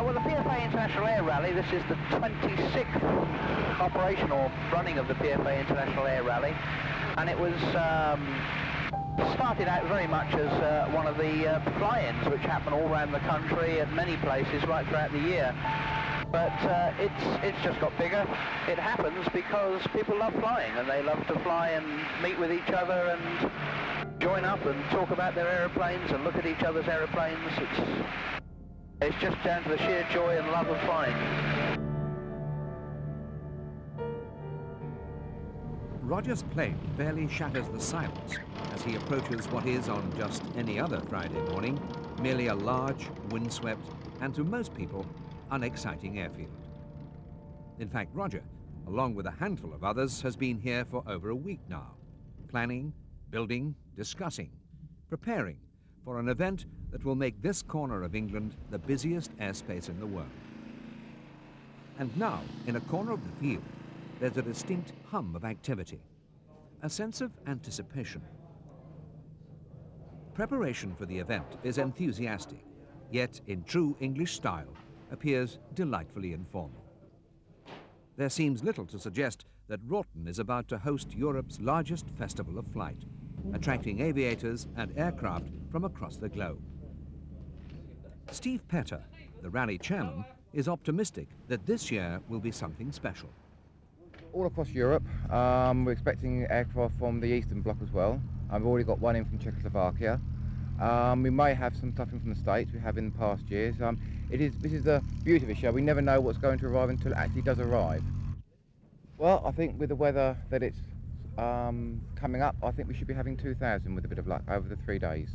Well, the PFA International Air Rally, this is the 26th operational running of the PFA International Air Rally, and it was started out very much as one of the fly-ins which happen all around the country at many places right throughout the year. But it's just got bigger. It happens because people love flying, and they love to fly and meet with each other and join up and talk about their aeroplanes and look at each other's aeroplanes. It's just down to the sheer joy and love of flying. Roger's plane barely shatters the silence as he approaches what is, on just any other Friday morning, merely a large, windswept, and to most people, unexciting airfield. In fact, Roger, along with a handful of others, has been here for over a week now, planning, building, discussing, preparing for an event that will make this corner of England the busiest airspace in the world. And now, in a corner of the field, there's a distinct hum of activity, a sense of anticipation. Preparation for the event is enthusiastic, yet in true English style, appears delightfully informal. There seems little to suggest that Wroughton is about to host Europe's largest festival of flight, attracting aviators and aircraft from across the globe. Steve Petter, the rally chairman, is optimistic that this year will be something special. All across Europe, we're expecting aircraft from the Eastern Bloc as well. We've already got one in from Czechoslovakia. We may have some stuff in from the States, we have in past years. This is the beauty of the show. We never know what's going to arrive until it actually does arrive. Well, I think with the weather that it's coming up, I think we should be having 2,000 with a bit of luck over the 3 days.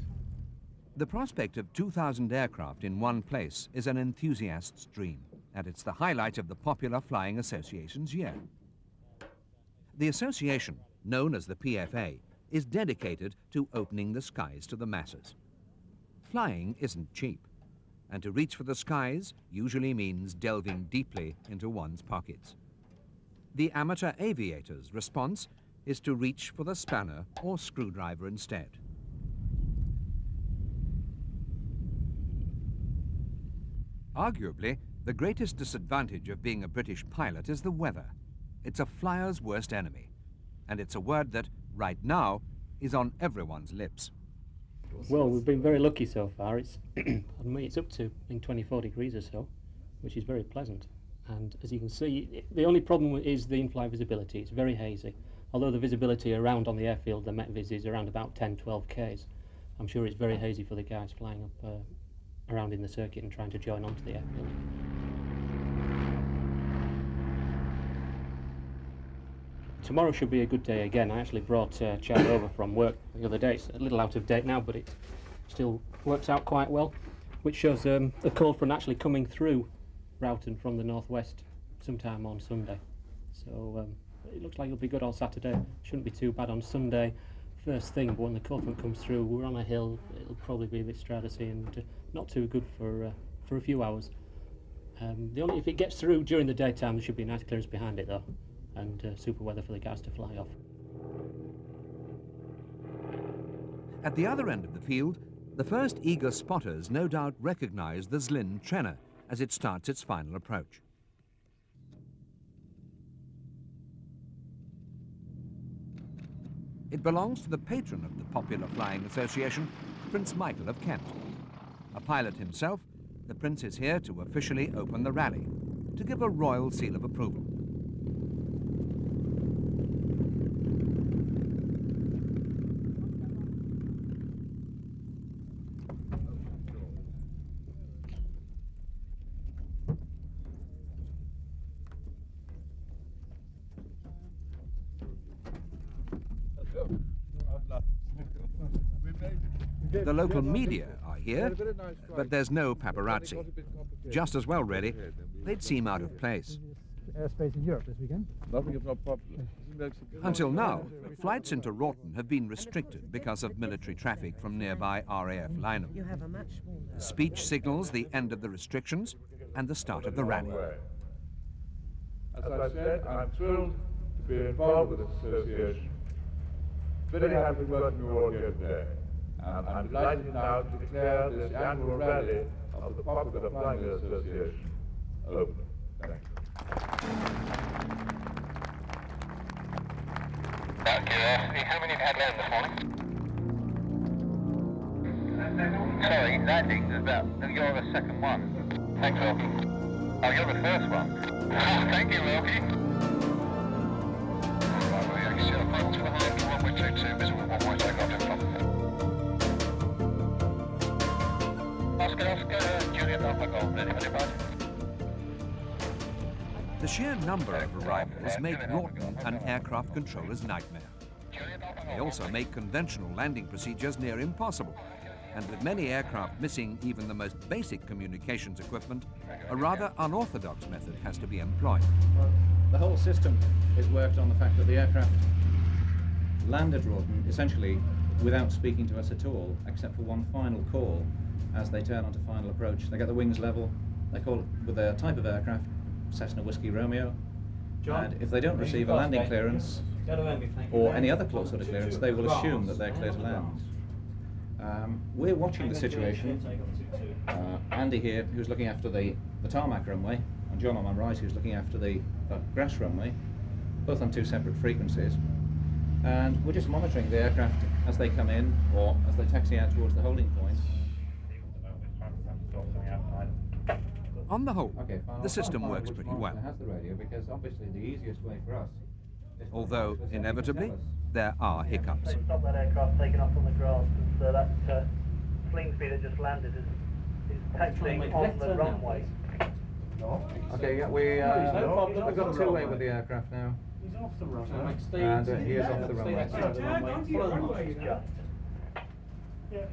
The prospect of 2,000 aircraft in one place is an enthusiast's dream, and it's the highlight of the popular Flying Association's year. The association, known as the PFA, is dedicated to opening the skies to the masses. Flying isn't cheap, and to reach for the skies usually means delving deeply into one's pockets. The amateur aviator's response is to reach for the spanner or screwdriver instead. Arguably, the greatest disadvantage of being a British pilot is the weather. It's a flyer's worst enemy, and it's a word that, right now, is on everyone's lips. Well, we've been very lucky so far. It's, pardon me, it's up to 24 degrees or so, which is very pleasant. And as you can see, the only problem is the in-flight visibility. It's very hazy. Although the visibility around on the airfield, the METVIS, is around about 10-12 Ks. I'm sure it's very hazy for the guys flying up around in the circuit and trying to join onto the airfield. Tomorrow should be a good day again. I actually brought Chad over from work the other day. It's a little out of date now, but it still works out quite well, which shows a cold front actually coming through Wroughton from the northwest sometime on Sunday. So it looks like it'll be good all Saturday. Shouldn't be too bad on Sunday first thing, but when the cold front comes through, we're on a hill. It'll probably be a bit stratosy and not too good for a few hours. If it gets through during the daytime, there should be a nice clearance behind it though, and super weather for the guys to fly off. At the other end of the field, the first eager spotters no doubt recognise the Zlin Trenner as it starts its final approach. It belongs to the patron of the Popular Flying Association, Prince Michael of Kent. A pilot himself, the Prince is here to officially open the rally, to give a royal seal of approval. The local media are here, but there's no paparazzi. Just as well, really. They'd seem out of place. Airspace in Europe this weekend. Until now, flights into Wroughton have been restricted because of military traffic from nearby RAF Lynham. The speech signals the end of the restrictions and the start of the rally. As I said, I'm thrilled to be involved with this association. Very happy working with you all here today. I'm delighted now to declare this annual rally of the Popular Flying Association open. Thank you. Thank you. How many have had land this morning? Sorry, landing is about, you're the second one. Thanks, Wilkie. Oh, you're the first one. Thank you, Wilkie. Right, well, yeah, still approach to the line, runway 22, visible one-way takeoff in front. Oscar, Juliet Alpha Golf, anybody about? The sheer number of arrivals make Wroughton an aircraft controller's nightmare. They also make conventional landing procedures near impossible. And with many aircraft missing even the most basic communications equipment, a rather unorthodox method has to be employed. The whole system is worked on the fact that the aircraft landed Wroughton essentially without speaking to us at all, except for one final call as they turn onto final approach. They get the wings level, they call it with their type of aircraft, Cessna Whiskey Romeo, and if they don't receive a landing clearance or any other sort of clearance, they will assume that they're clear to land. We're watching the situation. Andy here, who's looking after the tarmac runway, and John on my right, who's looking after the grass runway, both on two separate frequencies. And we're just monitoring the aircraft as they come in or as they taxi out towards the holding point. On the whole, the system works pretty well. Has the radio, because obviously the easiest way for us. Although, inevitably, there are hiccups. Stop that aircraft taking off on the grass, because that Slingsby that just landed is taxiing on the runway. Okay, yeah, we've got a two-way with the aircraft now. He's off the runway. And he is off the runway. Yeah,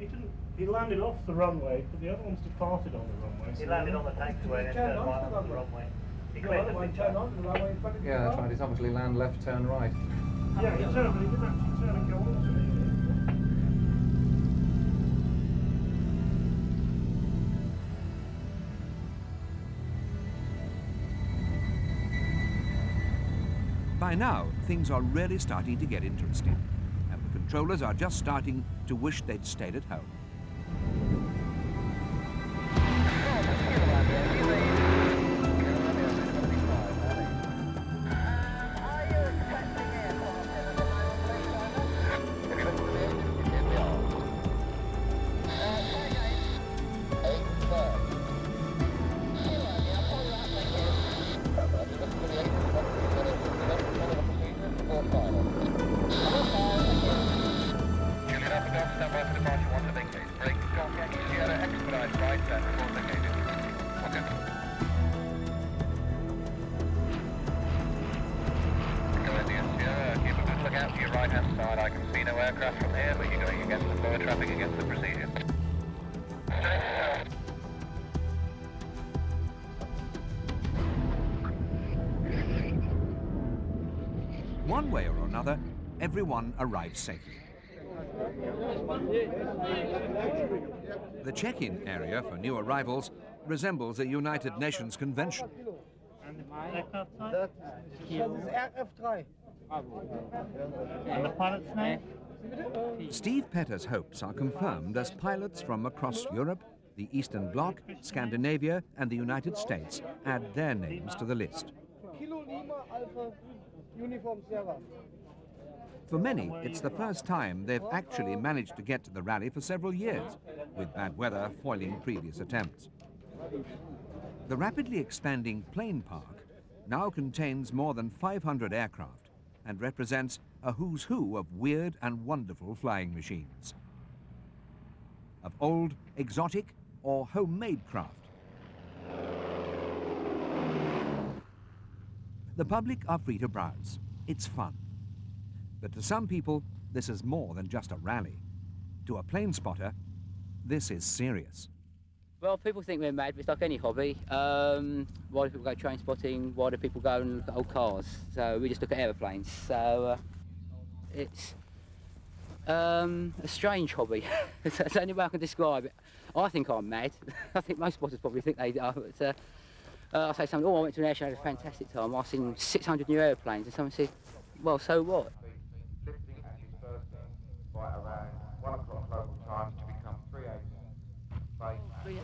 he landed off the runway, but the other one's departed on the runway. He landed on the taxiway and then turned right on the runway. He cleared the picture. Yeah, that's right. It's obviously land left, turn right. Yeah, he turned, but he didn't actually turn and go on to it. By now, things are really starting to get interesting, and the controllers are just starting to wish they'd stayed at home. One way or another, everyone arrives safely. The check-in area for new arrivals resembles a United Nations convention. And the pilot's name? Steve Petter's hopes are confirmed as pilots from across Europe, the Eastern Bloc, Scandinavia, and the United States add their names to the list. For many, it's the first time they've actually managed to get to the rally for several years, with bad weather foiling previous attempts. The rapidly expanding plane park now contains more than 500 aircraft and represents a who's who of weird and wonderful flying machines. Of old, exotic, or homemade craft. The public are free to browse. It's fun. But to some people, this is more than just a rally. To a plane spotter, this is serious. Well, people think we're mad, but it's like any hobby. Why do people go train spotting? Why do people go and look at old cars? So we just look at aeroplanes. So it's a strange hobby. That's the only way I can describe it. I think I'm mad. I think most spotters probably think they are. But I say something, I went to an air show, had a fantastic time. I've seen 600 new aeroplanes, and someone said, well, so what? Lifting and dispersing by around 1 o'clock local time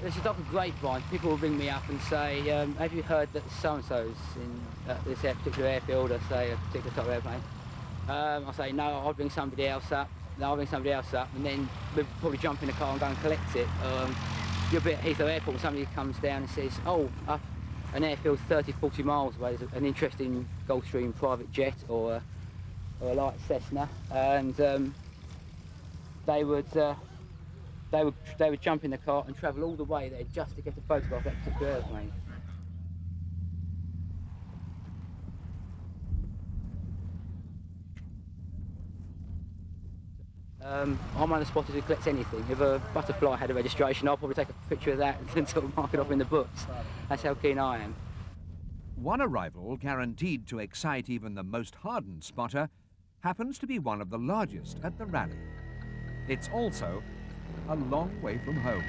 there's a like a grapevine. People will ring me up and say, have you heard that so-and-so's in this particular airfield, or say a particular type of airplane? I say, no, I'll ring somebody else up. No, I'll ring somebody else up, and then we'll probably jump in the car and go and collect it. You'll be at Heathrow Airport and somebody comes down and says, oh, an airfield 30, 40 miles away, there's an interesting Gulfstream private jet or a light Cessna, and they would jump in the car and travel all the way there just to get a photograph of that particular airplane. I'm one of the spotters who collects anything. If a butterfly had a registration, I'll probably take a picture of that and sort of mark it off in the books. That's how keen I am. One arrival guaranteed to excite even the most hardened spotter happens to be one of the largest at the rally. It's also a long way from home.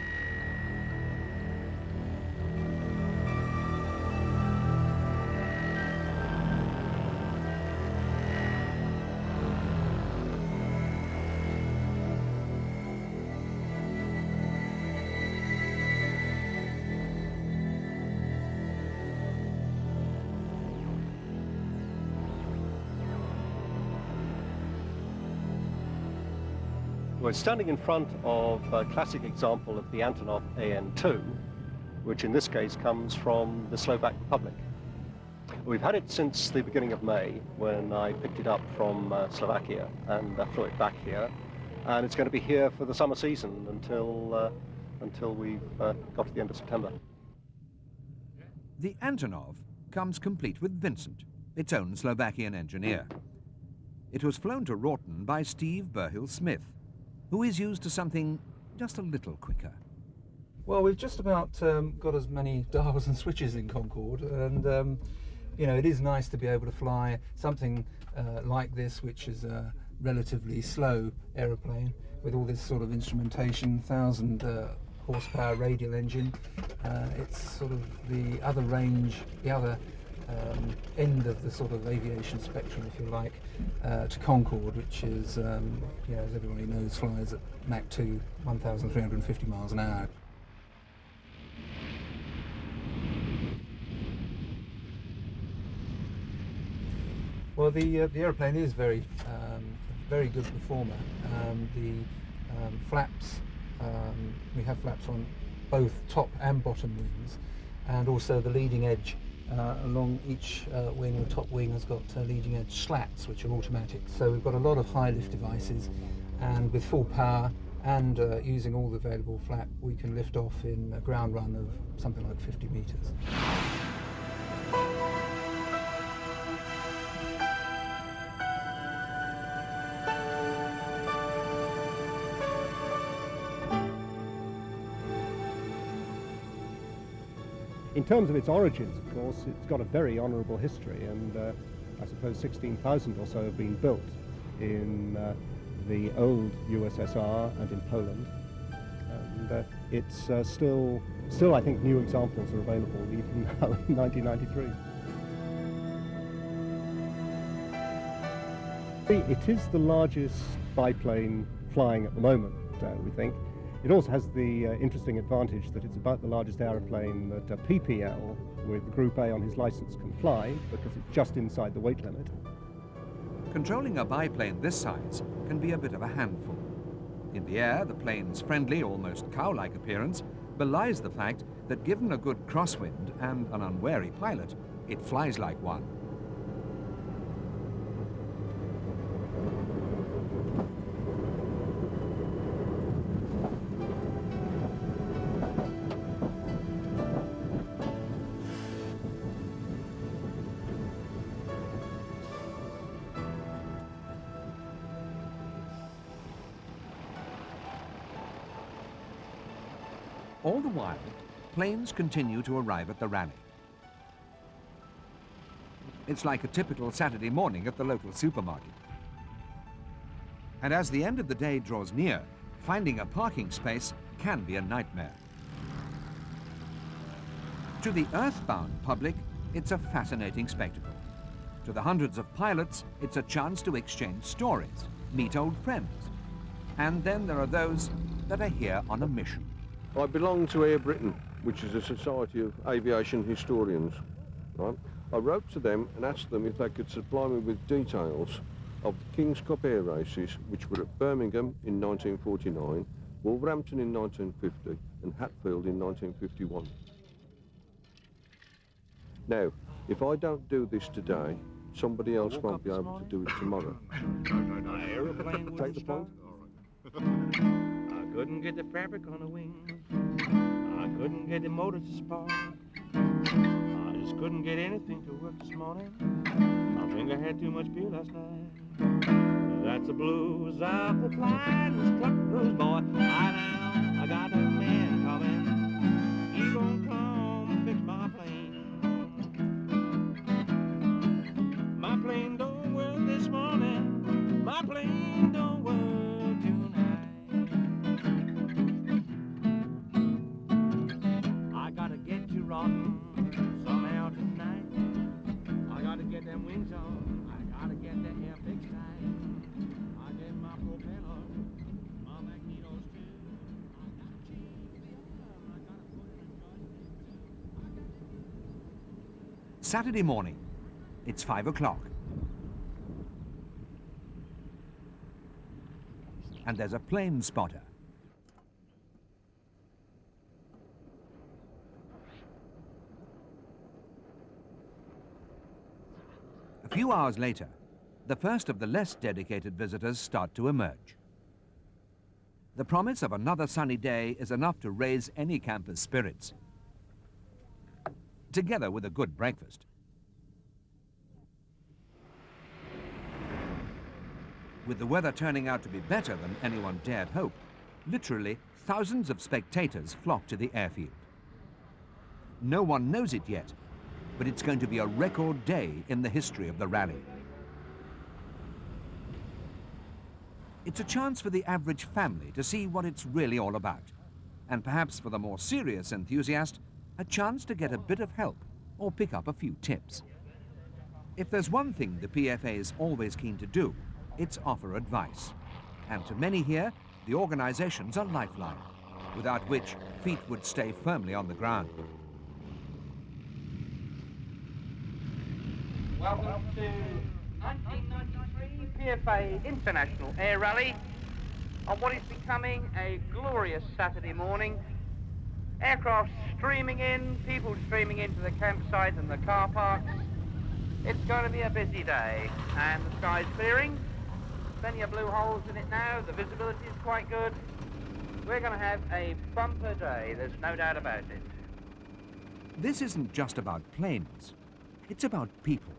We're standing in front of a classic example of the Antonov AN-2, which in this case comes from the Slovak Republic. We've had it since the beginning of May, when I picked it up from Slovakia and flew it back here, and it's going to be here for the summer season until we've got to the end of September. The Antonov comes complete with Vincent, its own Slovakian engineer. It was flown to Wroughton by Steve Burhill-Smith, who is used to something just a little quicker. Well, we've just about got as many dials and switches in Concorde, and you know, it is nice to be able to fly something like this, which is a relatively slow aeroplane with all this sort of instrumentation, 1,000 horsepower radial engine. It's sort of the other range, the other end of the sort of aviation spectrum, if you like, to Concorde, which is, you know, as everybody knows, flies at Mach 2, 1,350 miles an hour. Well, the aeroplane is very good performer. The flaps, we have flaps on both top and bottom wings, and also the leading edge along each wing. The top wing has got leading edge slats, which are automatic. So we've got a lot of high lift devices, and with full power and using all the available flap, we can lift off in a ground run of something like 50 meters. In terms of its origins, of course, it's got a very honourable history, and I suppose 16,000 or so have been built in the old USSR and in Poland, and it's still, I think, new examples are available even now in 1993. It is the largest biplane flying at the moment, we think. It also has the interesting advantage that it's about the largest aeroplane that a PPL with Group A on his license can fly, because it's just inside the weight limit. Controlling a biplane this size can be a bit of a handful. In the air, the plane's friendly, almost cow-like appearance belies the fact that given a good crosswind and an unwary pilot, it flies like one. All the while, planes continue to arrive at the rally. It's like a typical Saturday morning at the local supermarket. And as the end of the day draws near, finding a parking space can be a nightmare. To the earthbound public, it's a fascinating spectacle. To the hundreds of pilots, it's a chance to exchange stories, meet old friends. And then there are those that are here on a mission. I belong to Air Britain, which is a society of aviation historians. Right? I wrote to them and asked them if they could supply me with details of the King's Cup air races, which were at Birmingham in 1949, Wolverhampton in 1950, and Hatfield in 1951. Now, if I don't do this today, somebody else won't be able to do it tomorrow. Take the point. I couldn't get the fabric on the wings. I couldn't get the motor to spark. I just couldn't get anything to work this morning. I think I had too much beer last night. That's the blues of the flying truck blues, boy. I got a man coming. He gonna come and fix my plane. My plane don't work this morning. My plane don't work tonight. I gotta get to Wroughton somehow tonight. I gotta get them wings on. I gotta get that hair fixed tight. I get my propeller, my magnetos too. I gotta change the arm. I gotta put it in Saturday morning. It's 5 o'clock. And there's a plane spotter. A few hours later, the first of the less dedicated visitors start to emerge. The promise of another sunny day is enough to raise any camper's spirits, together with a good breakfast. With the weather turning out to be better than anyone dared hope, literally thousands of spectators flock to the airfield. No one knows it yet, but it's going to be a record day in the history of the rally. It's a chance for the average family to see what it's really all about, and perhaps for the more serious enthusiast, a chance to get a bit of help or pick up a few tips. If there's one thing the PFA is always keen to do, it's offer advice. And to many here, the organization's a lifeline, without which feet would stay firmly on the ground. Welcome to 1993 PFA International Air Rally on what is becoming a glorious Saturday morning. Aircraft streaming in, people streaming into the campsite and the car parks. It's going to be a busy day, and the sky's clearing. Plenty of blue holes in it now, the visibility is quite good. We're going to have a bumper day, there's no doubt about it. This isn't just about planes, it's about people,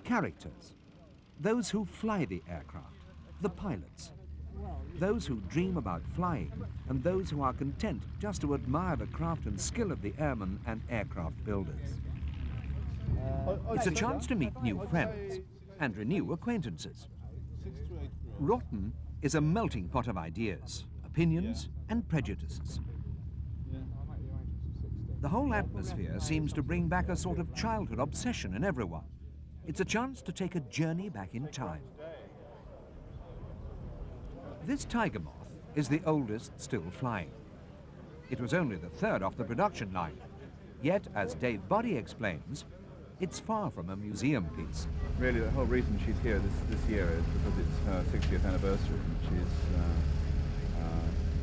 characters, those who fly the aircraft, the pilots, those who dream about flying, and those who are content just to admire the craft and skill of the airmen and aircraft builders. It's a chance to meet new friends and renew acquaintances. Wroughton is a melting pot of ideas, opinions, and prejudices. The whole atmosphere seems to bring back a sort of childhood obsession in everyone. It's a chance to take a journey back in time. This Tiger Moth is the oldest still flying. It was only the third off the production line. Yet, as Dave Boddy explains, it's far from a museum piece. Really, the whole reason she's here this year is because it's her 60th anniversary.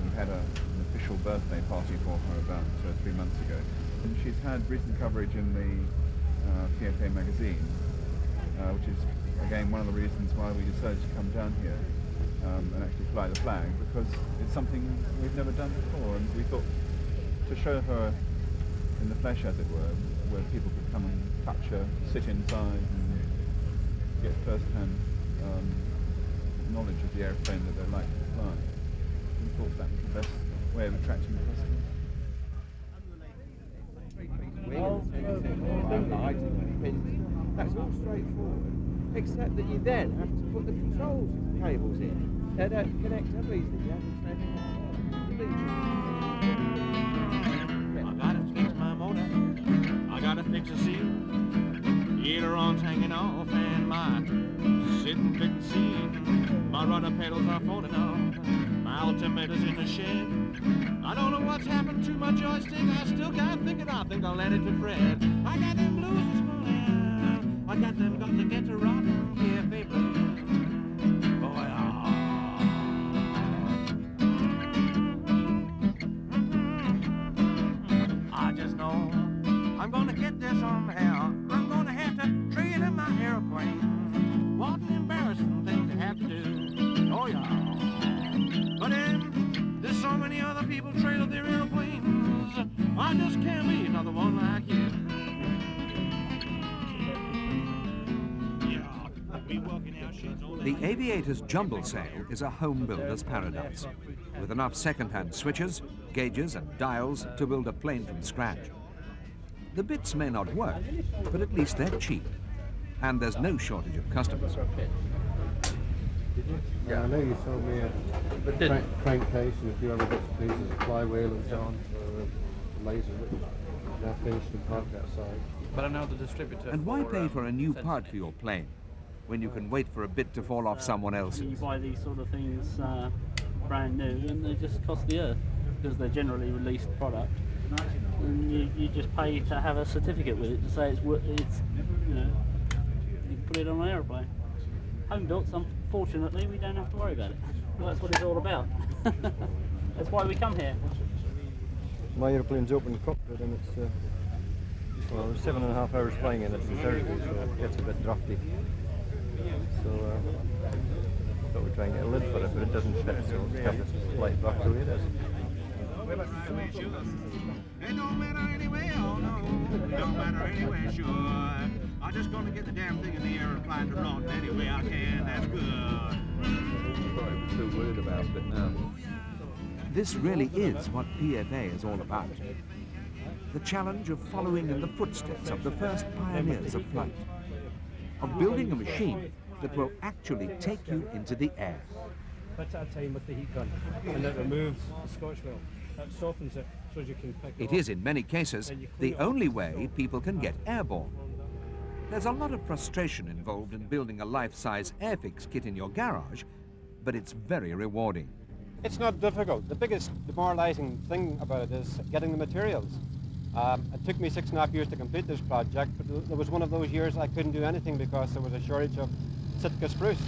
We had an official birthday party for her about 3 months ago. And she's had recent coverage in the PFA magazine, which is, again, one of the reasons why we decided to come down here and actually fly the flag, because it's something we've never done before, and we thought to show her in the flesh, as it were, where people could come and touch her, sit inside and get first-hand knowledge of the airplane that they're likely to fly. We thought that was the best way of attracting the customers. That's all straightforward, except that you then have to put the control cables in. They don't connect up easily. You have to thread I gotta fix my motor, I gotta fix a seal, ailerons hanging off and my sitting fitting seat. My rudder pedals are falling off, my altimeter's in the shed, I don't know what's happened to my joystick. I still can't think it. I think I'll let it to Fred. I got them blues this morning. I got them got to get to Wroughton PFA blues. Oh yeah. I just know I'm gonna get there somehow. I'm gonna have to trade in my airplane. What an embarrassing thing to have to do. Oh yeah. But then there's so many other people trailing their airplanes. I just can't be another one like you. Yeah, we working our sheds all day. The Aviator's jumble sale is a home builder's paradise, with enough second-hand switches, gauges and dials to build a plane from scratch. The bits may not work, but at least they're cheap, and there's no shortage of customers. Yeah, I know you sold me a crankcase and a few other bits and pieces of flywheel and so on for a laser, which now finished and parked outside. But I know the distributor. And why pay for a new part for your plane when you can wait for a bit to fall off someone else's? You buy these sort of things brand new, and they just cost the earth because they're generally released product. And you just pay to have a certificate with it to say it's you know, you can put it on an aeroplane. Home built, unfortunately, we don't have to worry about it. Well, that's what it's all about. That's why we come here. My airplane's open cockpit and it's, well, 7.5 hours flying in it from Thursday, so it gets a bit drafty. So, thought we'd try and get a lid for it, but it doesn't fit, so we'll have this flight back the way it is. It don't matter anyway, oh no, don't matter anyway, sure. I'm just gonna get the damn thing in the air and fly to Wroughton any way I can, that's good. I'm too worried about it now. This really is what PFA is all about. The challenge of following in the footsteps of the first pioneers of flight, of building a machine that will actually take you into the air. That's our time with the heat gun, and it removes the Scotch wheel. That softens it so you can pick It is, in many cases, the only way people can get airborne. There's a lot of frustration involved in building a life-size airfix kit in your garage, but it's very rewarding. It's not difficult. The biggest demoralizing thing about it is getting the materials. It took me 6.5 years to complete this project, but there was one of those years I couldn't do anything because there was a shortage of Sitka spruce.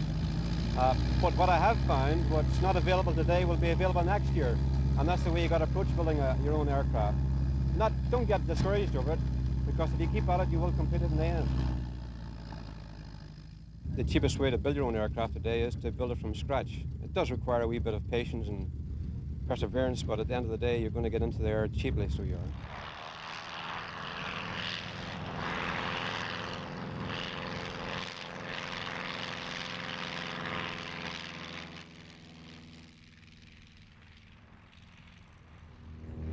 But what I have found, what's not available today will be available next year. And that's the way you got to approach building your own aircraft. Don't get discouraged over it, because if you keep at it, you will complete it in the end. The cheapest way to build your own aircraft today is to build it from scratch. It does require a wee bit of patience and perseverance, but at the end of the day, you're going to get into the air cheaply, so you are.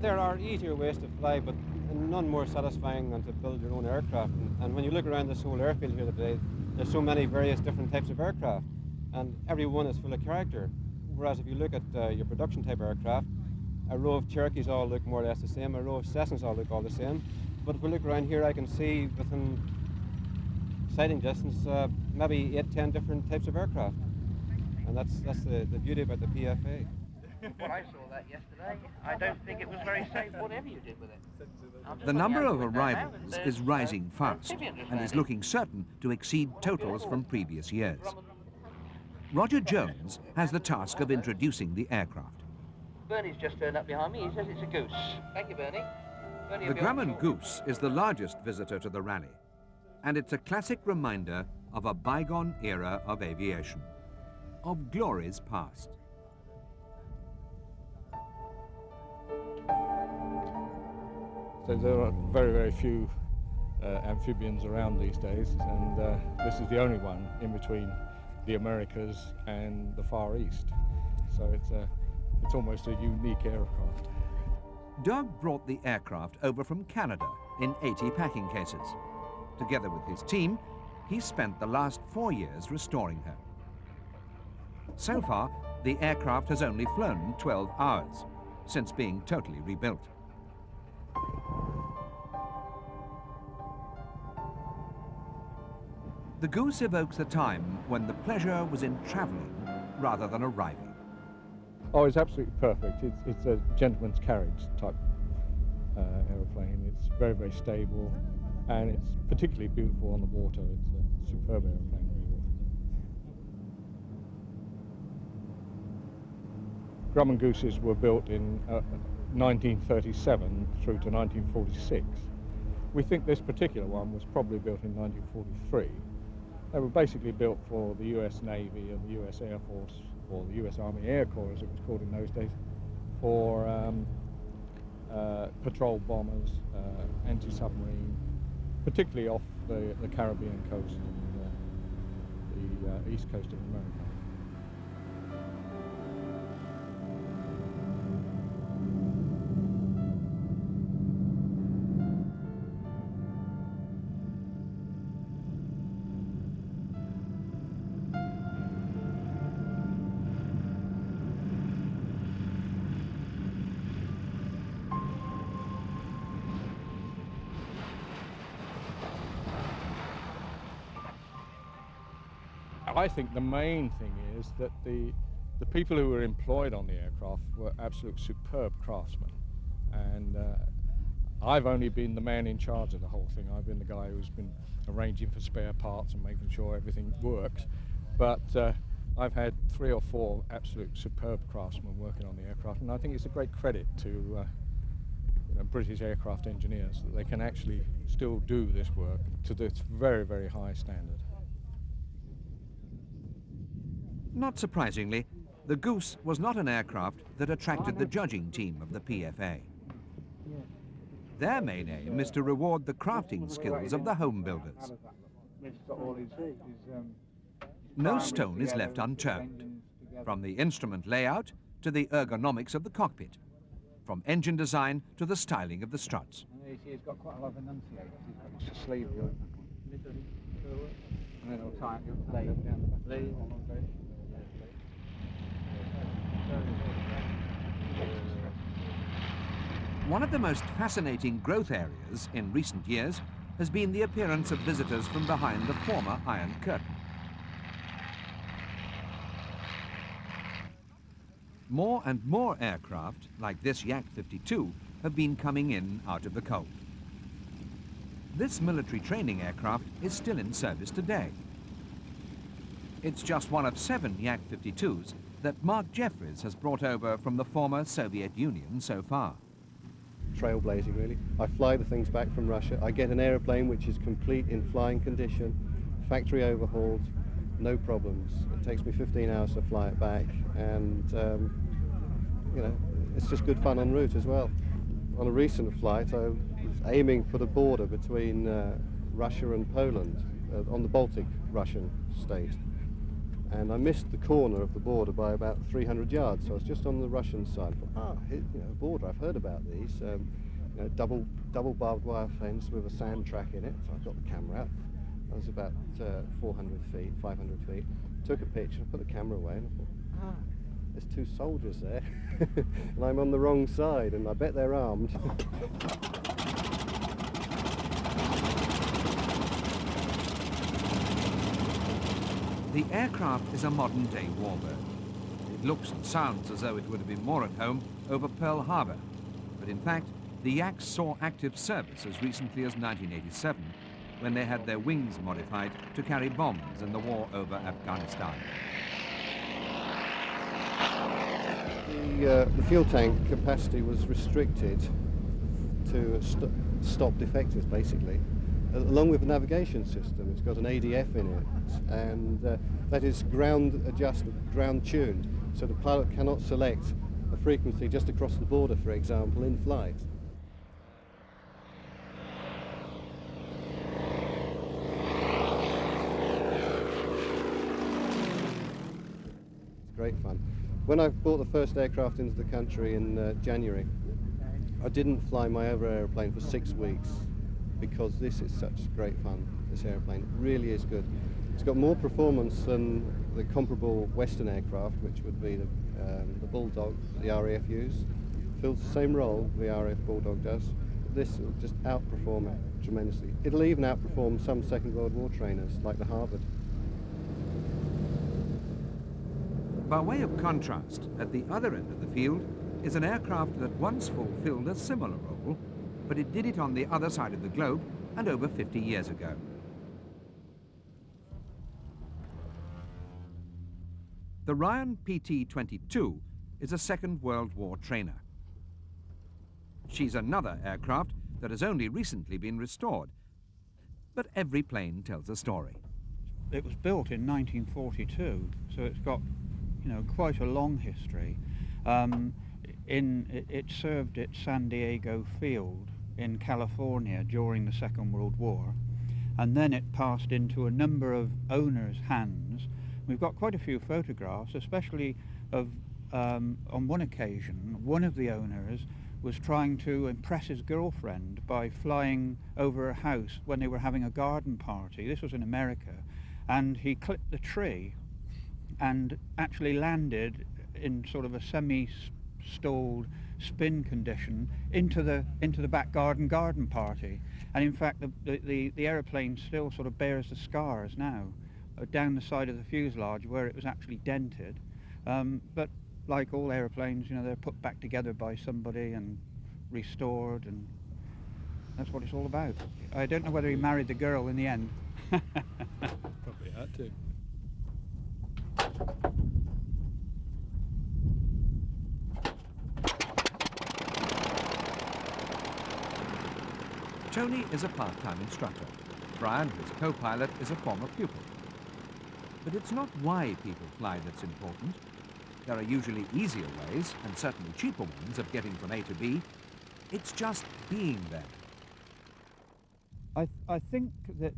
There are easier ways to fly, but none more satisfying than to build your own aircraft. And when you look around this whole airfield here today, there's so many various different types of aircraft, and every one is full of character. Whereas if you look at your production type aircraft, a row of Cherokees all look more or less the same, a row of Cessnas all look all the same. But if we look around here, I can see within sighting distance maybe 8-10 different types of aircraft. And that's the beauty about the PFA. When I saw that yesterday, I don't think it was very safe, whatever you did with it. The number of arrivals is rising fast and is looking certain to exceed totals from previous years. Roger Jones has the task of introducing the aircraft. Bernie's just turned up behind me. He says it's a goose. Thank you, Bernie. The Grumman Goose is the largest visitor to the rally, and it's a classic reminder of a bygone era of aviation, of glories past. So there are very, very few amphibians around these days, and this is the only one in between the Americas and the Far East. So it's almost a unique aircraft. Doug brought the aircraft over from Canada in 80 packing cases. Together with his team, he spent the last 4 years restoring her. So far, the aircraft has only flown 12 hours since being totally rebuilt. The Goose evokes a time when the pleasure was in travelling rather than arriving. Oh, it's absolutely perfect. It's a gentleman's carriage type aeroplane. It's very, very stable, and it's particularly beautiful on the water. It's a superb aeroplane. Grumman Gooses were built in 1937 through to 1946. We think this particular one was probably built in 1943. They were basically built for the US Navy and the US Air Force, or the US Army Air Corps as it was called in those days, for patrol bombers, anti-submarine, particularly off the Caribbean coast and the east coast of America. I think the main thing is that the people who were employed on the aircraft were absolute superb craftsmen, and I've only been the man in charge of the whole thing. I've been the guy who's been arranging for spare parts and making sure everything works, but I've had 3 or 4 absolute superb craftsmen working on the aircraft, and I think it's a great credit to British aircraft engineers that they can actually still do this work to this very, very high standard. Not surprisingly, the Goose was not an aircraft that attracted the judging team of the PFA. Their main aim is to reward the crafting skills of the home builders. No stone is left unturned, from the instrument layout to the ergonomics of the cockpit, from engine design to the styling of the struts. He's got quite a lot of enunciators. He's got just a sleeve joint. And then it'll tie your leg down the back. One of the most fascinating growth areas in recent years has been the appearance of visitors from behind the former Iron Curtain. More and more aircraft, like this Yak-52, have been coming in out of the cold. This military training aircraft is still in service today. It's just one of 7 Yak-52s that Mark Jeffries has brought over from the former Soviet Union so far. Trailblazing, really. I fly the things back from Russia. I get an aeroplane which is complete in flying condition, factory overhauled, no problems. It takes me 15 hours to fly it back, and it's just good fun en route as well. On a recent flight, I was aiming for the border between Russia and Poland, on the Baltic Russian state. And I missed the corner of the border by about 300 yards, so I was just on the Russian side. I thought, border, I've heard about these. Double barbed wire fence with a sand track in it, so I got the camera out. I was about 400 feet, 500 feet. Took a picture, put the camera away, and I thought, there's 2 soldiers there. And I'm on the wrong side, and I bet they're armed. The aircraft is a modern-day warbird. It looks and sounds as though it would have been more at home over Pearl Harbor, but in fact, the Yaks saw active service as recently as 1987, when they had their wings modified to carry bombs in the war over Afghanistan. The fuel tank capacity was restricted to stop defectors, basically. Along with the navigation system, it's got an ADF in it, and that is ground adjusted, ground tuned, so the pilot cannot select a frequency just across the border, for example, in flight. It's great fun. When I brought the first aircraft into the country in January, I didn't fly my other aeroplane for 6 weeks, because this is such great fun, this airplane. It really is good. It's got more performance than the comparable Western aircraft, which would be the Bulldog that the RAF use. Fills the same role the RAF Bulldog does. This will just outperform it tremendously. It'll even outperform some Second World War trainers, like the Harvard. By way of contrast, at the other end of the field is an aircraft that once fulfilled a similar role, but it did it on the other side of the globe and over 50 years ago. The Ryan PT-22 is a Second World War trainer. She's another aircraft that has only recently been restored, but every plane tells a story. It was built in 1942, so it's got, you know, quite a long history. It served at San Diego Field in California during the Second World War, and then it passed into a number of owners' hands. We've got quite a few photographs, especially of, on one occasion, one of the owners was trying to impress his girlfriend by flying over a house when they were having a garden party. This was in America, and he clipped the tree and actually landed in sort of a semi-stalled spin condition into the back garden party. And in fact, the aeroplane still sort of bears the scars now down the side of the fuselage where it was actually dented. But like all aeroplanes, you know, they're put back together by somebody and restored, and that's what it's all about. I don't know whether he married the girl in the end. Probably had to. Tony is a part-time instructor. Brian, his co-pilot, is a former pupil. But it's not why people fly that's important. There are usually easier ways, and certainly cheaper ones, of getting from A to B. It's just being there. I think that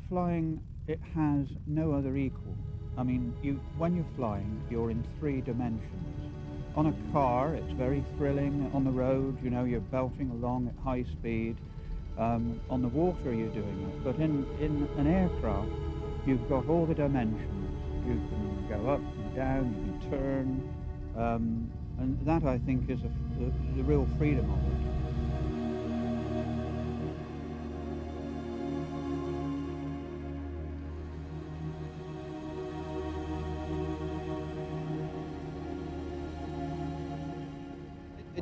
flying, it has no other equal. I mean, when you're flying, you're in 3 dimensions. On a car, it's very thrilling. On the road, you know, you're belting along at high speed. On the water, you're doing it. But in an aircraft, you've got all the dimensions. You can go up and down, you can turn, and that, I think, is the real freedom of it.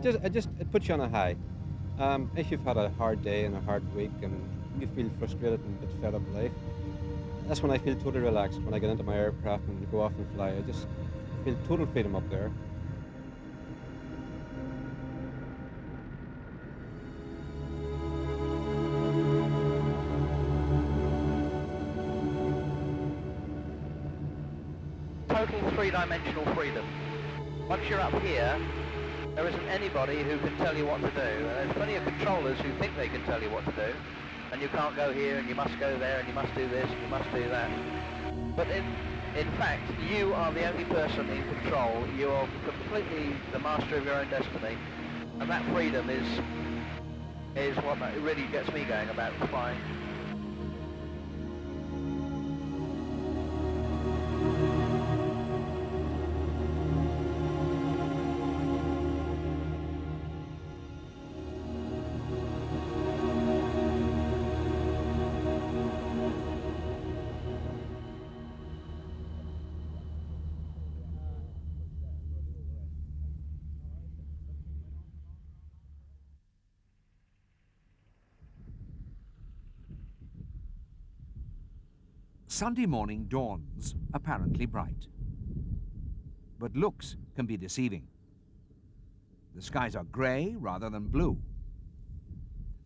It puts you on a high. If you've had a hard day and a hard week and you feel frustrated and a bit fed up with life, that's when I feel totally relaxed, when I get into my aircraft and go off and fly. I just feel total freedom up there. Total three-dimensional freedom. Once you're up here, there isn't anybody who can tell you what to do. There's plenty of controllers who think they can tell you what to do, and you can't go here, and you must go there, and you must do this, and you must do that. But in fact, you are the only person in control. You are completely the master of your own destiny, and that freedom is what really gets me going about flying. Sunday morning dawns apparently bright. But looks can be deceiving. The skies are grey rather than blue.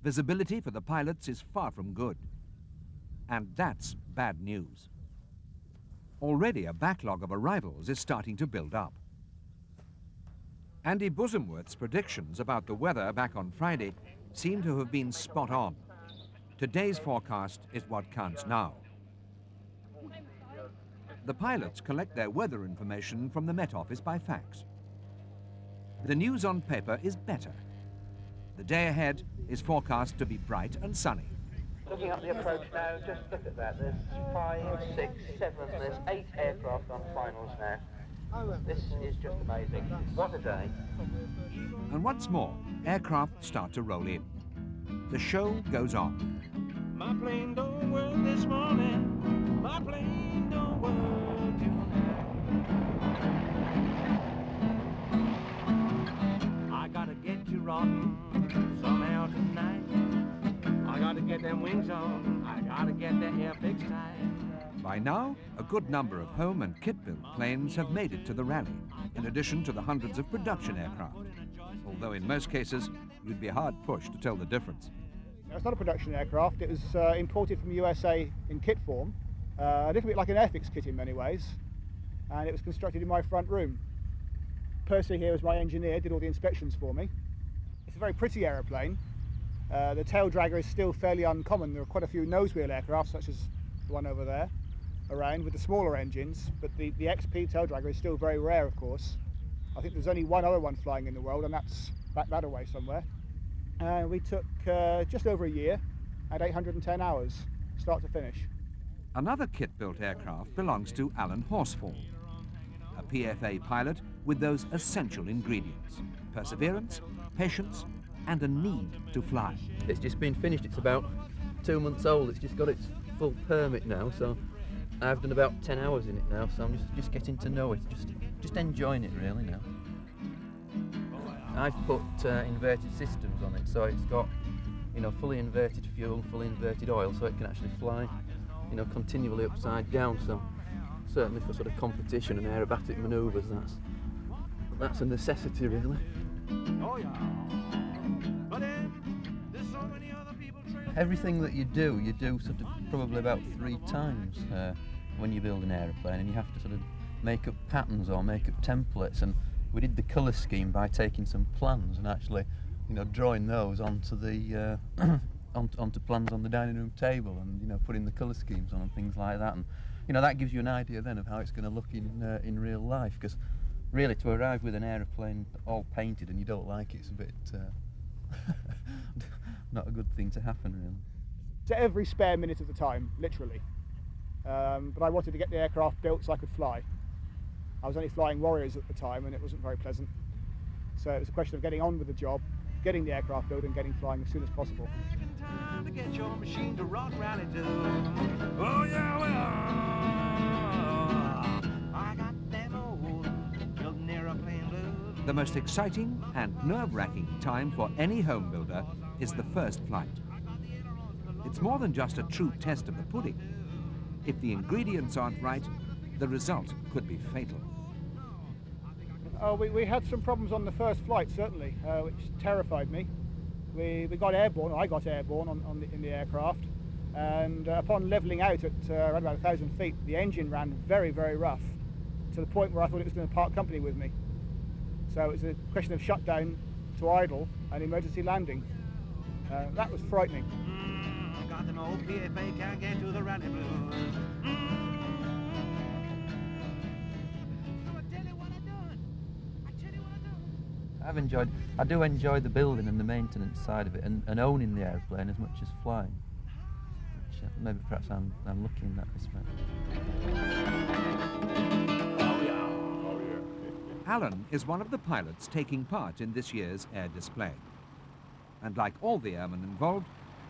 Visibility for the pilots is far from good. And that's bad news. Already a backlog of arrivals is starting to build up. Andy Bosomworth's predictions about the weather back on Friday seem to have been spot on. Today's forecast is what counts now. The pilots collect their weather information from the Met Office by fax. The news on paper is better. The day ahead is forecast to be bright and sunny. Looking up the approach now, just look at that. There's 5, 6, 7, there's 8 aircraft on finals now. This is just amazing. What a day. And once more, aircraft start to roll in. The show goes on. My plane don't work this morning. My plane don't work tonight. Wroughton somehow tonight. I gotta get them wings on, I gotta get that air fixed tight. By now, a good number of home and kit-built planes have made it to the rally, in addition to the hundreds of production aircraft. Although in most cases, you'd be hard-pushed to tell the difference. It's not a production aircraft. It was imported from USA in kit form, a little bit like an Airfix kit in many ways, and it was constructed in my front room. Percy here was my engineer, did all the inspections for me. It's a very pretty aeroplane. The tail dragger is still fairly uncommon. There are quite a few nose wheel aircraft, such as the one over there, around with the smaller engines, but the XP tail dragger is still very rare, of course. I think there's only one other one flying in the world, and that's back that away somewhere. We took just over a year at 810 hours, start to finish. Another kit-built aircraft belongs to Alan Horsfall, a PFA pilot with those essential ingredients: perseverance, patience, and a need to fly. It's just been finished. It's about 2 months old. It's just got its full permit now, so I've done about 10 hours in it now, so I'm just getting to know it, just enjoying it really now. I've put inverted systems on it, so it's got, you know, fully inverted fuel, fully inverted oil, so it can actually fly, you know, continually upside down. So certainly for sort of competition and aerobatic manoeuvres, that's a necessity really. Oh yeah. But then there's so many other people. Everything that you do sort of probably about 3 times when you build an aeroplane, and you have to sort of make up patterns or make up templates. And we did the colour scheme by taking some plans and actually, you know, drawing those onto the onto plans on the dining room table, and, you know, putting the colour schemes on and things like that. And, you know, that gives you an idea then of how it's going to look in real life. Because really, to arrive with an aeroplane all painted and you don't like it, it's a bit not a good thing to happen really. To every spare minute of the time, literally. But I wanted to get the aircraft built so I could fly. I was only flying Warriors at the time, and it wasn't very pleasant. So it was a question of getting on with the job, getting the aircraft built and getting flying as soon as possible. Time to get your machine to rock rally to. Oh yeah, well, I got them old building aeroplane blues. The most exciting and nerve-wracking time for any home builder is the first flight. It's more than just a true test of the pudding. If the ingredients aren't right, the result could be fatal. We had some problems on the first flight, certainly, which terrified me. We got airborne, or I got airborne in the aircraft, and upon levelling out at around about 1,000 feet, the engine ran very, very rough, to the point where I thought it was going to part company with me. So it was a question of shutdown to idle and emergency landing. That was frightening. Got them old PFA, can't get to the rally blues. I do enjoy the building and the maintenance side of it, and owning the aeroplane as much as flying. Which maybe perhaps I'm lucky in that respect. Alan is one of the pilots taking part in this year's air display. And like all the airmen involved,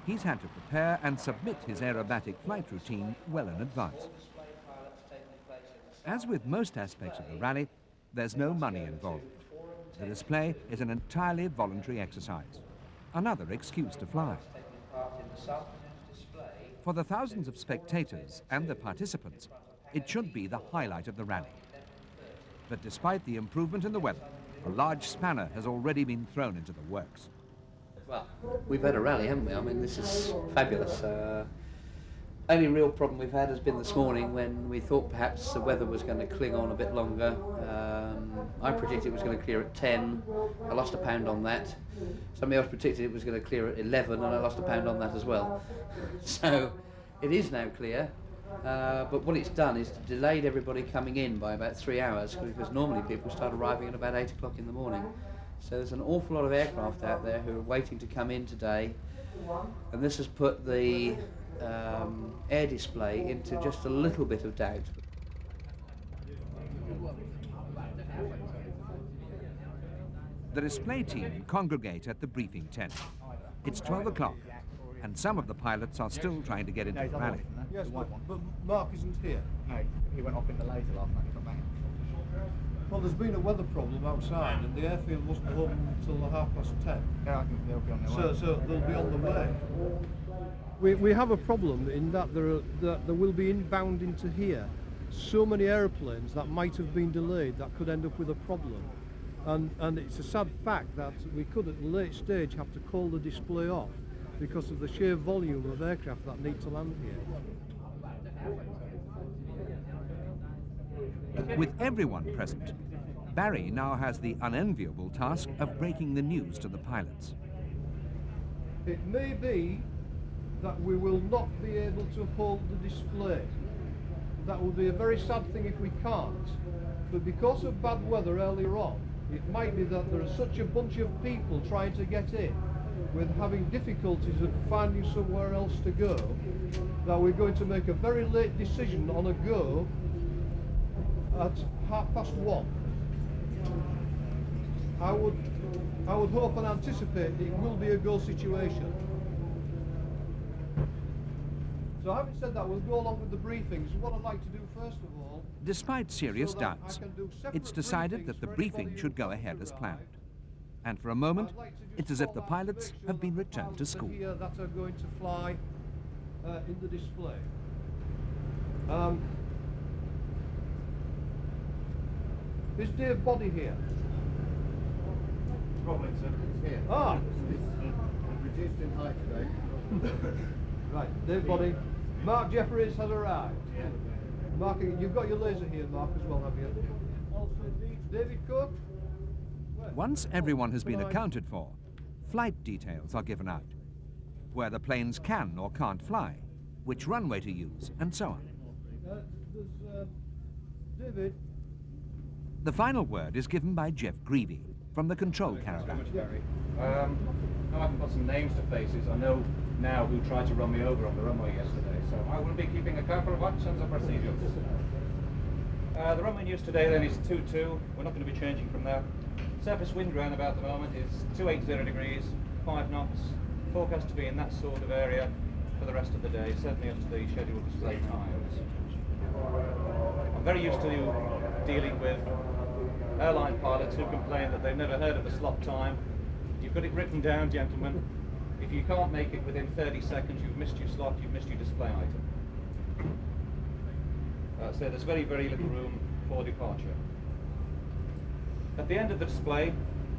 he's had to prepare and submit his aerobatic flight routine well in advance. As with most aspects of the rally, there's no money involved. The display is an entirely voluntary exercise, another excuse to fly. For the thousands of spectators and the participants, it should be the highlight of the rally. But despite the improvement in the weather, a large spanner has already been thrown into the works. Well, we've had a rally, haven't we? I mean, this is fabulous. Only real problem we've had has been this morning when we thought perhaps the weather was going to cling on a bit longer. I predicted it was going to clear at 10. I lost a pound on that. Somebody else predicted it was going to clear at 11, and I lost a pound on that as well. So it is now clear. But what it's done is delayed everybody coming in by about 3 hours, because normally people start arriving at about 8 o'clock in the morning. So there's an awful lot of aircraft out there who are waiting to come in today, and this has put the air display into just a little bit of doubt. The display team congregate at the briefing tent. It's 12 o'clock, and some of the pilots are still trying to get into the rally. Yes, but Mark isn't here. No, he went off in the later last night. He got back. Well, there's been a weather problem outside, and the airfield wasn't home until 10:30. Yeah, I think they'll be on their way. So they'll be on the way. We have a problem in that there will be inbound into here so many aeroplanes that might have been delayed that could end up with a problem. And it's a sad fact that we could at a late stage have to call the display off because of the sheer volume of aircraft that need to land here. With everyone present, Barry now has the unenviable task of breaking the news to the pilots. It may be that we will not be able to hold the display. That will be a very sad thing if we can't. But because of bad weather earlier on, it might be that there are such a bunch of people trying to get in, with having difficulties of finding somewhere else to go, that we're going to make a very late decision on a go at 1:30. I would hope and anticipate it will be a go situation. So having said that, we'll go along with the briefings. What I'd like to do first of all... Despite serious doubts, it's decided that the briefing should go ahead as planned. And for a moment, it's as if the pilots have been returned to school. Here that are going to fly in the display. Is Dave Body here? Probably, sir. It's here. Ah! It's reduced in height today. Right, Dave Body. Mark Jeffries has arrived. Yeah. Mark, you've got your laser here, Mark, as well, have you? Also, David Cook. Once everyone has been accounted for, flight details are given out. Where the planes can or can't fly, which runway to use, and so on. There's David. The final word is given by Jeff Greevy from the control caravan. Now I can put some names to faces. I know now who tried to run me over on the runway yesterday, so I will be keeping a careful watch on the procedures. The runway news today then is 22. We're not going to be changing from there. Surface wind round about the moment is 280 degrees, 5 knots. Forecast to be in that sort of area for the rest of the day, certainly up to the scheduled display times. I'm very used to dealing with airline pilots who complain that they've never heard of the slot time. You've got it written down, gentlemen. If you can't make it within 30 seconds, you've missed your slot, you've missed your display item. So there's very, very little room for departure. At the end of the display,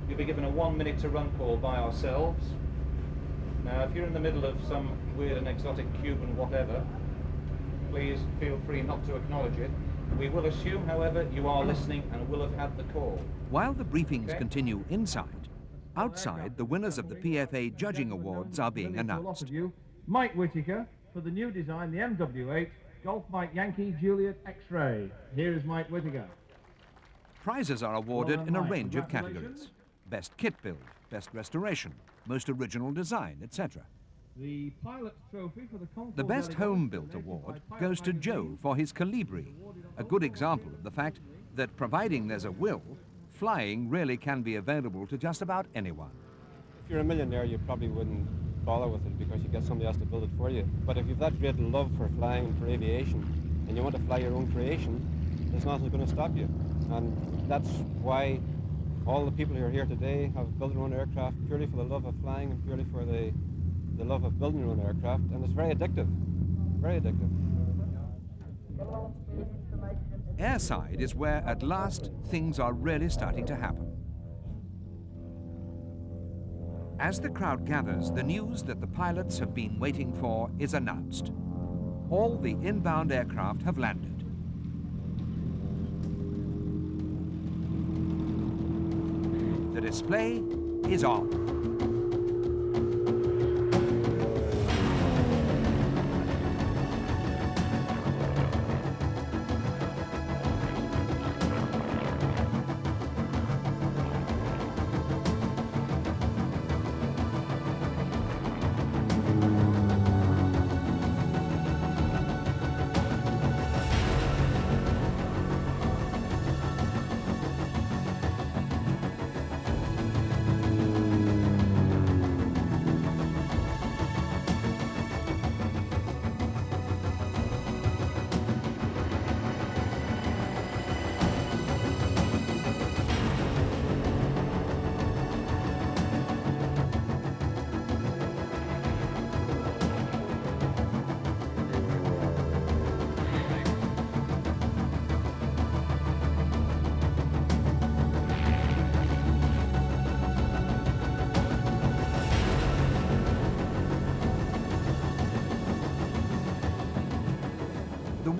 you'll be given a 1-minute to run call by ourselves. Now, if you're in the middle of some weird and exotic Cuban whatever, please feel free not to acknowledge it. We will assume, however, you are listening and will have had the call. While the briefings continue inside, outside, the winners of the PFA Judging Awards are being announced. Mike Whittaker for the new design, the MW8, Golf Mike Yankee Juliet X-Ray. Here is Mike Whittaker. Prizes are awarded in a range of categories. Best kit build, best restoration, most original design, etc. The pilot trophy for the Concours The Best Home-Built Award goes to Joe for his Calibri, a good example of the fact that providing there's a will, flying really can be available to just about anyone. If you're a millionaire, you probably wouldn't bother with it because you get somebody else to build it for you. But if you've that great love for flying and for aviation, and you want to fly your own creation, there's nothing going to stop you. And that's why all the people who are here today have built their own aircraft purely for the love of flying and purely for the love of building your own aircraft, and it's very addictive, very addictive. Airside is where, at last, things are really starting to happen. As the crowd gathers, the news that the pilots have been waiting for is announced. All the inbound aircraft have landed. The display is on.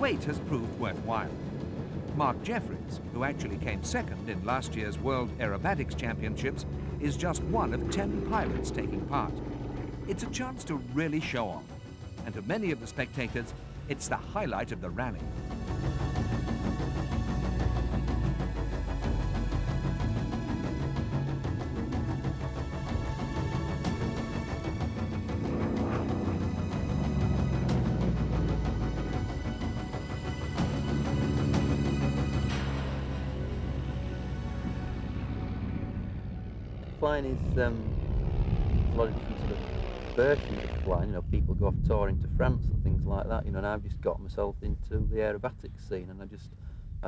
wait has proved worthwhile. Mark Jeffries, who actually came second in last year's World Aerobatics Championships, is just one of 10 pilots taking part. It's a chance to really show off, and to many of the spectators, it's the highlight of the rally. Flying is a lot of different sort of versions of flying. You know, people go off touring to France and things like that. You know, and I've just got myself into the aerobatics scene, and I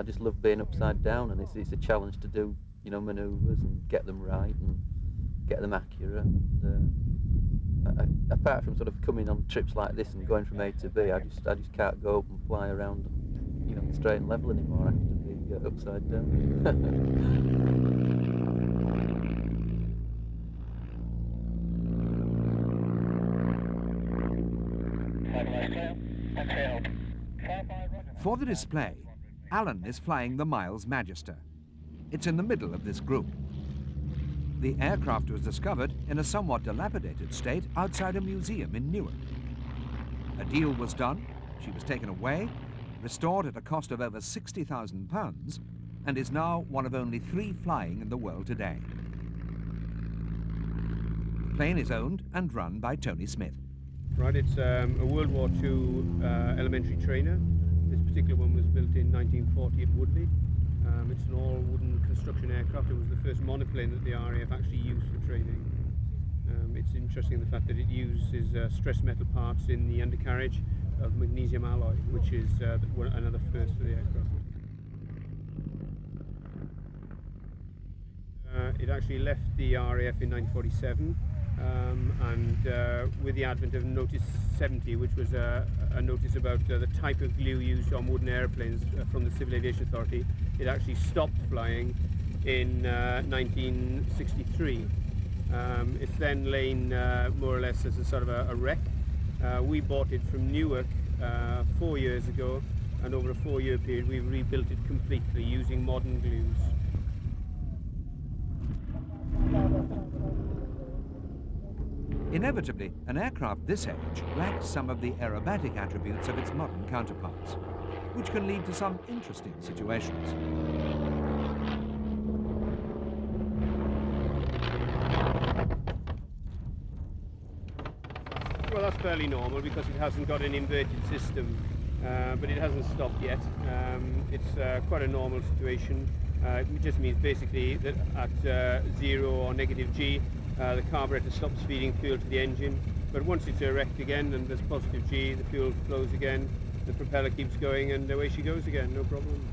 just love being upside down, and it's a challenge to do, you know, manoeuvres and get them right and get them accurate. And, apart from sort of coming on trips like this and going from A to B, I just can't go up and fly around, you know, straight and level anymore. I have to be upside down. For the display, Alan is flying the Miles Magister. It's in the middle of this group. The aircraft was discovered in a somewhat dilapidated state outside a museum in Newark. A deal was done, she was taken away, restored at a cost of over £60,000, and is now one of only 3 flying in the world today. The plane is owned and run by Tony Smith. Right, it's a World War II elementary trainer. This particular one was built in 1940 at Woodley. It's an all-wooden construction aircraft. It was the first monoplane that the RAF actually used for training. It's interesting the fact that it uses stress metal parts in the undercarriage of magnesium alloy, which is another first for the aircraft. It actually left the RAF in 1947. With the advent of Notice 70, which was a notice about the type of glue used on wooden airplanes from the Civil Aviation Authority, it actually stopped flying in 1963. It's then lain more or less as a sort of a wreck. We bought it from Newark 4 years ago, and over a 4-year period we've rebuilt it completely using modern glues. Inevitably, an aircraft this age lacks some of the aerobatic attributes of its modern counterparts, which can lead to some interesting situations. Well, that's fairly normal because it hasn't got an inverted system, but it hasn't stopped yet. It's quite a normal situation. It just means basically that at 0 or negative G, the carburetor stops feeding fuel to the engine, but once it's erect again and there's positive G, the fuel flows again, the propeller keeps going, and away she goes again, no problem.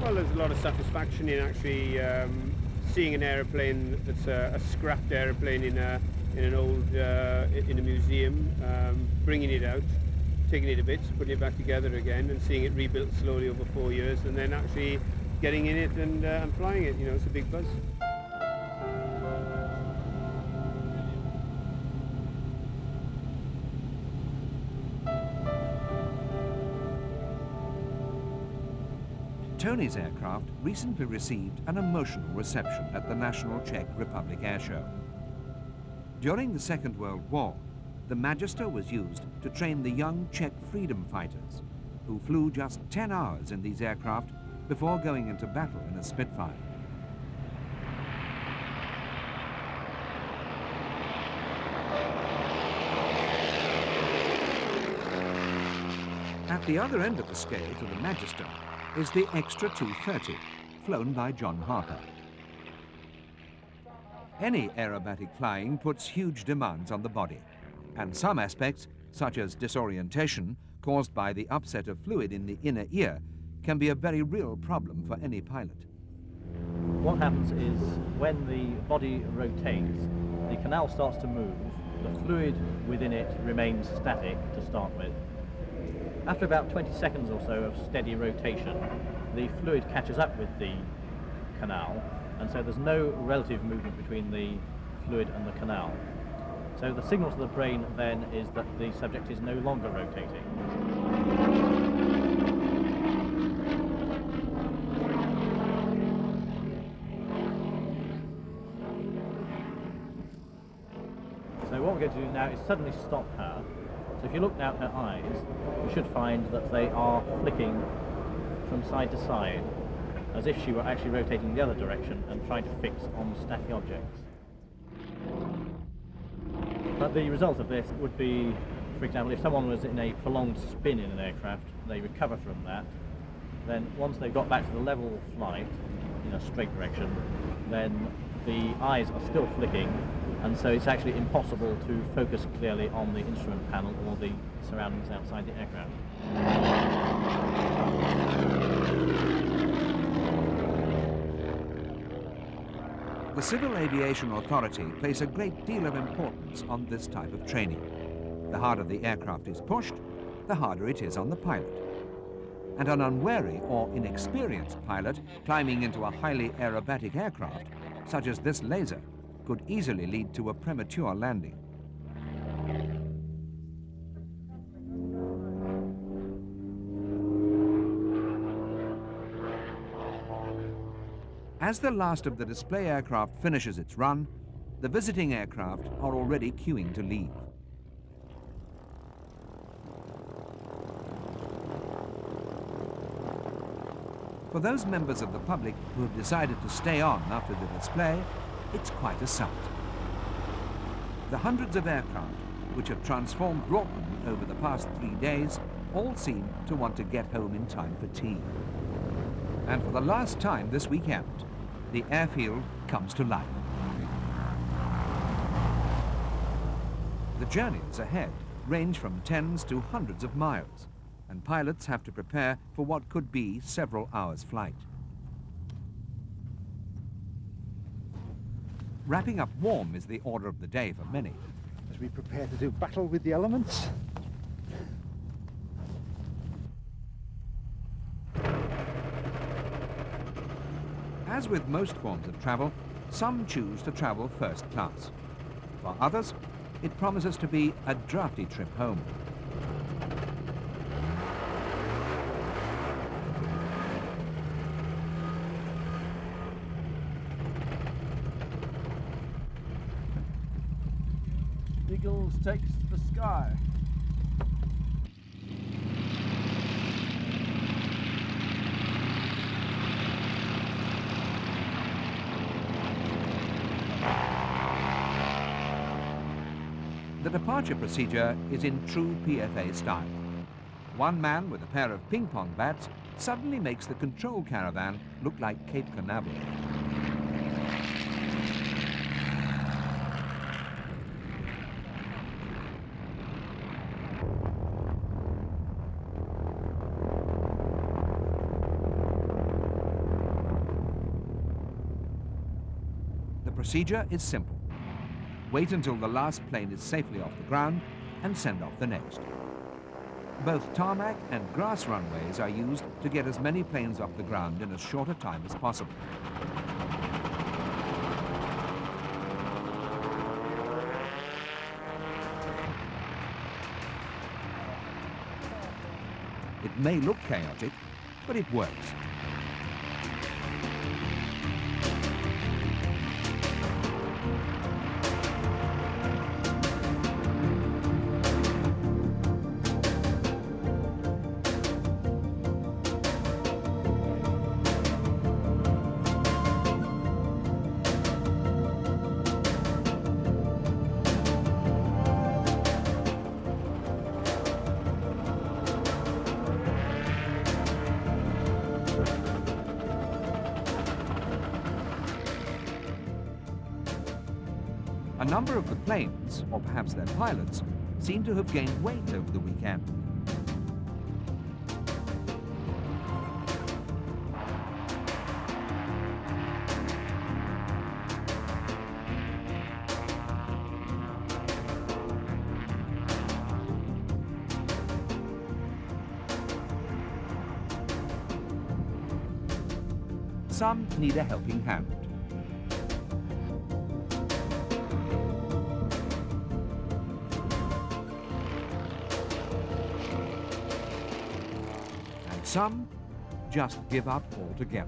Well, there's a lot of satisfaction in actually seeing an aeroplane that's a scrapped aeroplane in an old in a museum, bringing it out, taking it to bits, putting it back together again, and seeing it rebuilt slowly over 4 years, and then actually getting in it and flying it. You know, it's a big buzz. Tony's aircraft recently received an emotional reception at the National Czech Republic Air Show. During the Second World War, the Magister was used to train the young Czech freedom fighters, who flew just 10 hours in these aircraft before going into battle in a Spitfire. At the other end of the scale to the Magister is the Extra 230, flown by John Harper. Any aerobatic flying puts huge demands on the body, and some aspects, such as disorientation caused by the upset of fluid in the inner ear, can be a very real problem for any pilot. What happens is when the body rotates, the canal starts to move, the fluid within it remains static to start with. After about 20 seconds or so of steady rotation, the fluid catches up with the canal, and so there's no relative movement between the fluid and the canal. So the signal to the brain then is that the subject is no longer rotating. So what we're going to do now is suddenly stop her. So if you look now at her eyes, you should find that they are flicking from side to side, as if she were actually rotating the other direction and trying to fix on static objects. But the result of this would be, for example, if someone was in a prolonged spin in an aircraft, they recover from that, then once they've got back to the level flight in a straight direction, then the eyes are still flicking, and so it's actually impossible to focus clearly on the instrument panel or the surroundings outside the aircraft. The Civil Aviation Authority place a great deal of importance on this type of training. The harder the aircraft is pushed, the harder it is on the pilot. And an unwary or inexperienced pilot climbing into a highly aerobatic aircraft, such as this laser, could easily lead to a premature landing. As the last of the display aircraft finishes its run, the visiting aircraft are already queuing to leave. For those members of the public who have decided to stay on after the display, it's quite a sight. The hundreds of aircraft which have transformed Wroughton over the past 3 days all seem to want to get home in time for tea. And for the last time this weekend, the airfield comes to life. The journeys ahead range from tens to hundreds of miles, and pilots have to prepare for what could be several hours' flight. Wrapping up warm is the order of the day for many. As we prepare to do battle with the elements. As with most forms of travel, some choose to travel first class. For others, it promises to be a drafty trip home. Eagles takes the sky. The departure procedure is in true PFA style. One man with a pair of ping-pong bats suddenly makes the control caravan look like Cape Canaveral. The procedure is simple. Wait until the last plane is safely off the ground and send off the next. Both tarmac and grass runways are used to get as many planes off the ground in as short a time as possible. It may look chaotic, but it works. A number of the planes, or perhaps their pilots, seem to have gained weight over the weekend. some need a helping hand. And some just give up altogether.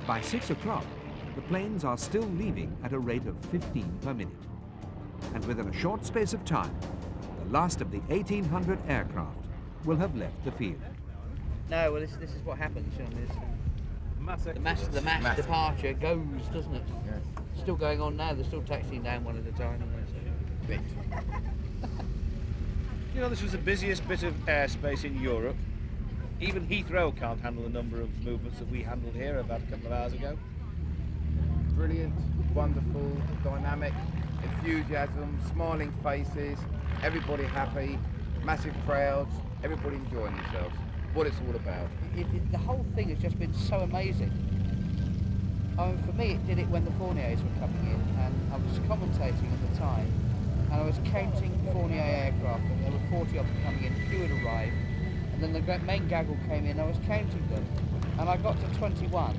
By 6 o'clock, the planes are still leaving at a rate of 15 per minute. And within a short space of time, the last of the 1,800 aircraft will have left the field. No, well, this is what happens. You know, the mass departure goes, doesn't it? Yes. Still going on now. They're still taxiing down one at a time. You know, this was the busiest bit of airspace in Europe. Even Heathrow can't handle the number of movements that we handled here about a couple of hours ago. Brilliant, wonderful, dynamic, enthusiasm, smiling faces, everybody happy, massive crowds, everybody enjoying themselves. What it's all about. The whole thing has just been so amazing. I mean, for me, it did it when the Fourniers were coming in, and I was commentating at the time, and I was counting Fournier aircraft, and there were 40 of them coming in, a few had arrived, and then the main gaggle came in, I was counting them, and I got to 21,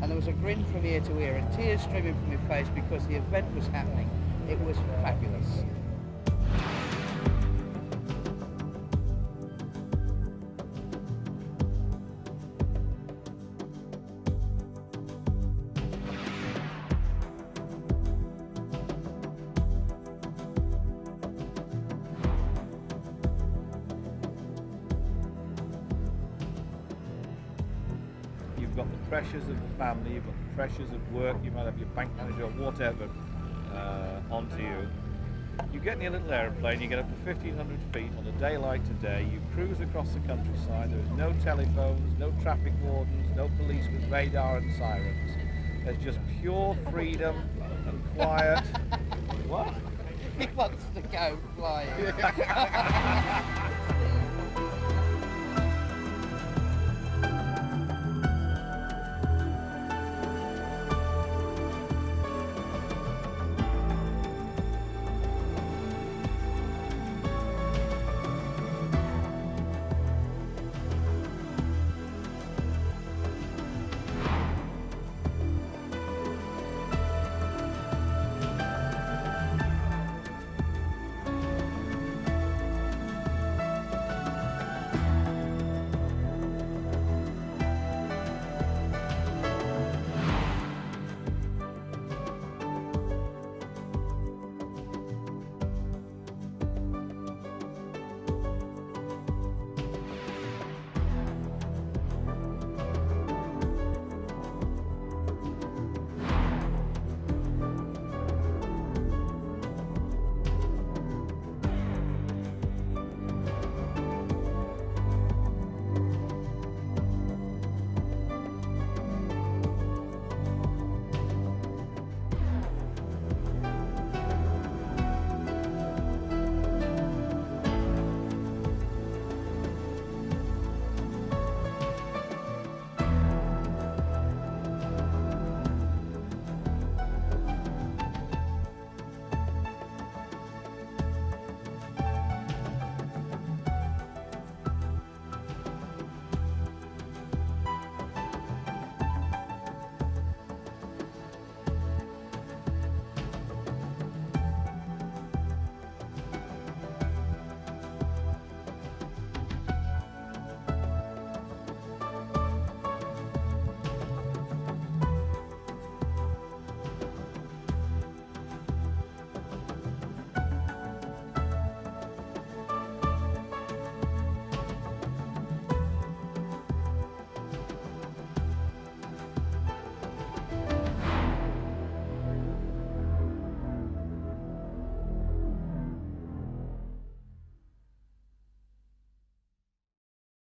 and there was a grin from ear to ear, and tears streaming from your face because the event was happening. It was fabulous. You've got the pressures of the family, you've got the pressures of work, you might have your bank manager or whatever onto you. You get in your little aeroplane, you get up to 1,500 feet on a day like today, you cruise across the countryside, there is no telephones, no traffic wardens, no police with radar and sirens. There's just pure freedom and quiet. What? He wants to go flying.